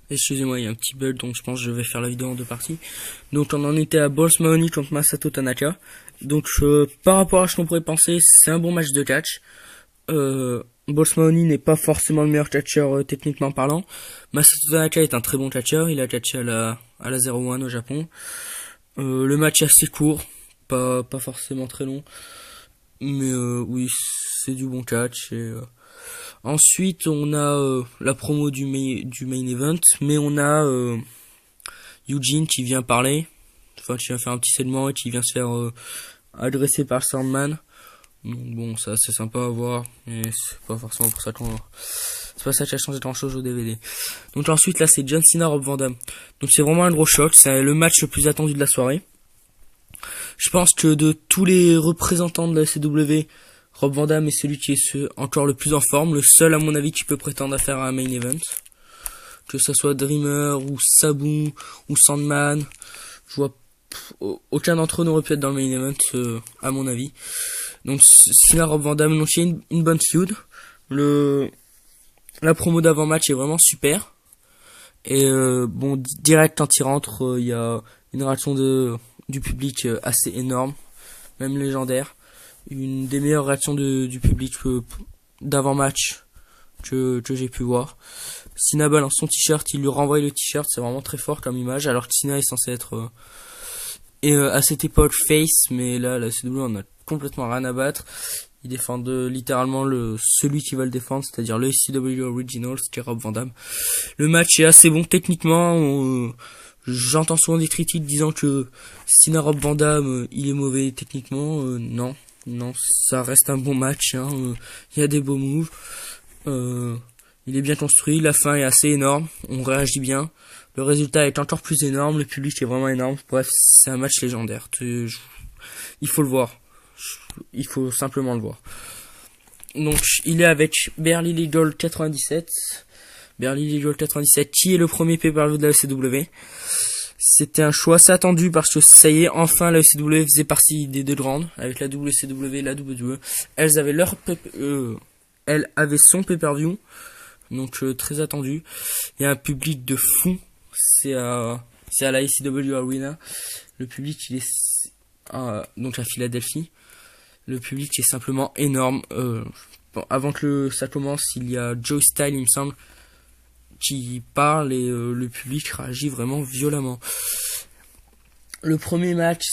Excusez-moi, il y a un petit bug, donc je pense que je vais faire la vidéo en deux parties. Donc on en était à Balls Mahoney contre Masato Tanaka. Donc par rapport à ce qu'on pourrait penser, c'est un bon match de catch. Balls Mahoney n'est pas forcément le meilleur catcheur techniquement parlant. Masato Tanaka est un très bon catcheur, il a catché à la 0-1 au Japon. Le match est assez court, pas forcément très long. Mais oui, c'est du bon catch. Ensuite, on a la promo du main event, mais on a Eugene qui vient parler, enfin qui vient faire un petit segment et qui vient se faire agresser par Sandman. Donc bon, ça c'est sympa à voir, mais c'est pas forcément pour ça c'est pas ça qui a changé grand chose au DVD. Donc ensuite là c'est John Cena Rob Van Dam. Donc c'est vraiment un gros choc, c'est le match le plus attendu de la soirée. Je pense que de tous les représentants de la CW, Rob Van Dam est celui qui est encore le plus en forme, le seul à mon avis qui peut prétendre à faire un main event. Que ça soit Dreamer ou Sabu ou Sandman, je vois aucun d'entre eux n'aurait pu être dans le main event à mon avis. Donc Cena Rob Van Dam, donc il y a une bonne feud. La promo d'avant match est vraiment super. Et bon, direct quand il rentre, il y a une réaction du public assez énorme, même légendaire. Une des meilleures réactions du public d'avant-match que j'ai pu voir. Cena balance son t-shirt, il lui renvoie le t-shirt, c'est vraiment très fort comme image, alors que Cena est censé être à cette époque face, mais là la CW en a complètement rien à battre. Ils défendent littéralement celui qui va le défendre, c'est-à-dire le CW Original, qui est Rob Van Dam. Le match est assez bon techniquement. J'entends souvent des critiques disant que Cena Rob Van Dam il est mauvais techniquement. Non, ça reste un bon match. Il y a des beaux moves. Il est bien construit. La fin est assez énorme. On réagit bien. Le résultat est encore plus énorme. Le public est vraiment énorme. Bref, c'est un match légendaire. Il faut le voir. Il faut simplement le voir. Donc, il est avec Barely Legal 97. Barely Legal 97, qui est le premier pay-per-view de la ECW. C'était un choix assez attendu parce que ça y est, enfin la ECW faisait partie des deux grandes, avec la WCW et la WWE. Elles avaient son pay-per-view, donc très attendu. Il y a un public de fou, c'est à la ECW Arena. Le public il est donc à Philadelphie. Le public est simplement énorme. Avant que ça commence, il y a Joe Style, il me semble, qui parle et le public réagit vraiment violemment. Le premier match,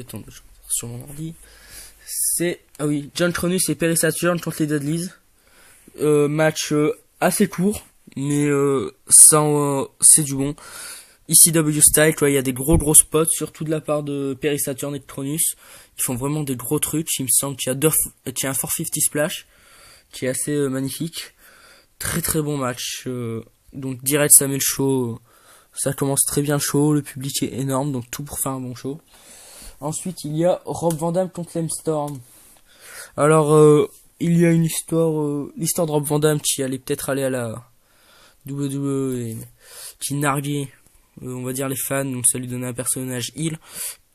attends, je sur mon ordi. John Cronus et Perry Saturn contre les Dudleys. Match assez court, mais c'est du bon. ECW style, il y a des gros spots, surtout de la part de Perry Saturn et de Cronus. Ils font vraiment des gros trucs. Il me semble qu'il y a un 450 splash qui est assez magnifique. Très bon match. Donc direct ça met le show. Ça commence très bien le show. Le public est énorme, donc tout pour faire un bon show. Ensuite il y a Rob Van Dam contre Lance Storm. Alors il y a une histoire, l'histoire de Rob Van Dam qui allait peut-être aller à la WWE et qui narguait, on va dire les fans, donc ça lui donnait un personnage heel.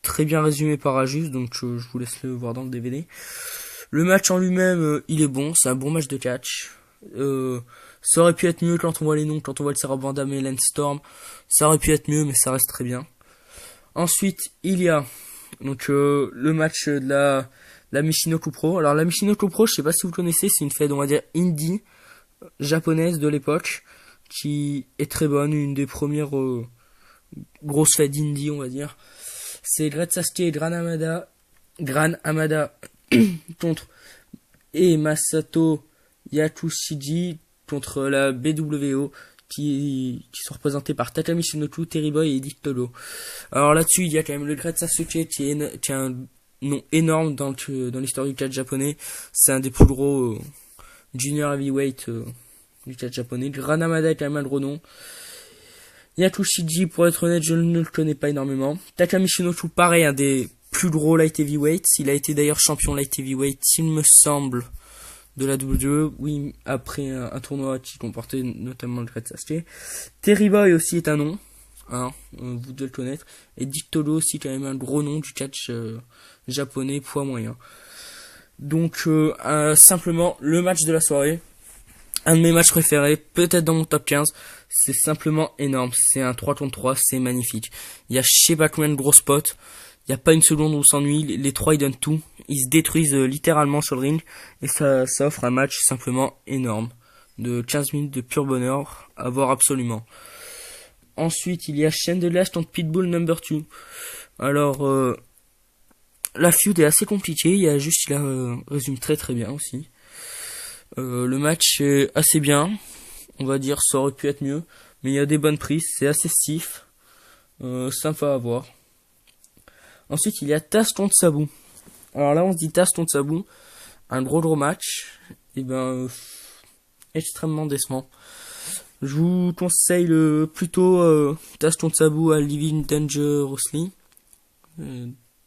Très bien résumé par Ajus, donc je vous laisse le voir dans le DVD. Le match en lui-même, il est bon, c'est un bon match de catch. Ça aurait pu être mieux quand on voit les noms, quand on voit le Sarah Van Dam et Lance Storm. Ça aurait pu être mieux, mais ça reste très bien. Ensuite, il y a donc le match de la Michinoku Pro. Alors la Michinoku Pro, je sais pas si vous connaissez, c'est une fête, on va dire, indie japonaise de l'époque, qui est très bonne, une des premières grosses fêtes indie, on va dire. C'est Great Sasuke et Gran Hamada contre et Masato Yakushiji contre la BWO qui sont représentés par Takami Shinoku, Terry Boy et Dick Togo. Alors là-dessus, il y a quand même le Great Sasuke qui a un nom énorme dans l'histoire du catch japonais. C'est un des plus gros junior heavyweight du catch japonais. Gran Hamada est quand même un gros nom. Yakushiji, pour être honnête, je ne le connais pas énormément. Takami Shinoku, pareil, un des plus gros light heavyweight. Il a été d'ailleurs champion light heavyweight, il me semble, de la WWE. Oui, après un tournoi qui comportait notamment le Great Sasuke. Terry Boy aussi est un nom, vous devez le connaître. Et Dick Togo aussi, quand même un gros nom du catch japonais poids moyen. Donc simplement le match de la soirée. Un de mes matchs préférés, peut-être dans mon top 15. C'est simplement énorme. C'est un 3 contre 3, c'est magnifique. Il y a je sais pas combien de gros spots. Il n'y a pas une seconde où on s'ennuie. Les trois, ils donnent tout. Ils se détruisent littéralement sur le ring. Et ça offre un match simplement énorme. De 15 minutes de pur bonheur à voir absolument. Ensuite, il y a Chaîne de l'Est contre Pitbull Number 2. Alors, la feud est assez compliquée. Il y a juste, il résume très très bien aussi. Le match est assez bien. On va dire, ça aurait pu être mieux. Mais il y a des bonnes prises. C'est assez stiff. Sympa à voir. Ensuite, il y a Taz contre Sabu. Alors là, on se dit Taz contre Sabu. Un gros match. Et extrêmement décevant. Je vous conseille plutôt Taz contre Sabu à Living Dangerously.